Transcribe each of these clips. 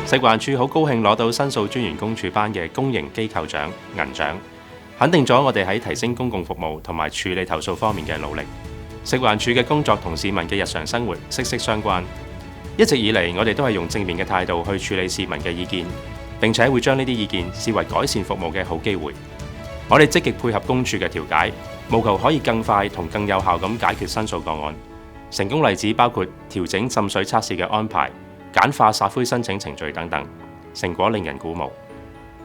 食環署好高興攞到申訴專員公署頒嘅公營機構獎銀獎，肯定咗我哋喺提升公共服務同埋處理投訴方面嘅努力。食環署嘅工作同市民嘅日常生活息息相關，一直以嚟我哋都係用正面嘅態度去處理市民嘅意見，並且會將呢啲意見視為改善服務嘅好機會。我哋積極配合公署嘅調解，務求可以更快同更有效咁解決申訴個案。成功例子包括調整滲水測試嘅安排、簡化撒灰申請程序等等，成果令人鼓舞。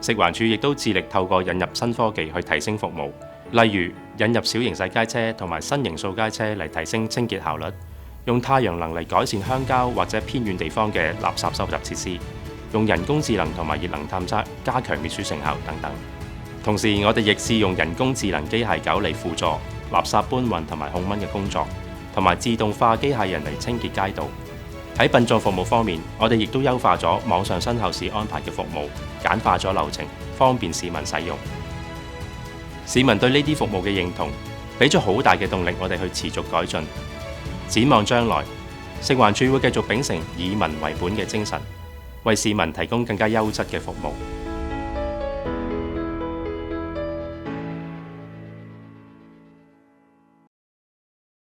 食環署亦都致力透過引入新科技去提升服務，例如引入小型洗街車同埋新型掃街車嚟提升清潔效率，用太陽能嚟改善鄉郊或者偏遠地方嘅垃圾收集設施，用人工智能同埋熱能探測加強滅鼠成效等等。同時，我哋亦試用人工智能機械狗嚟輔助垃圾搬運同埋控蚊嘅工作，同埋自動化機械人嚟清潔街道。喺殯葬服務方面，我哋亦都優化咗網上身後事安排嘅服務，簡化咗流程，方便市民使用。市民對呢啲服務嘅認同，俾咗好大嘅動力，我哋去持續改進。展望將來，食環署會繼續秉承以民為本嘅精神，為市民提供更加優質嘅服務。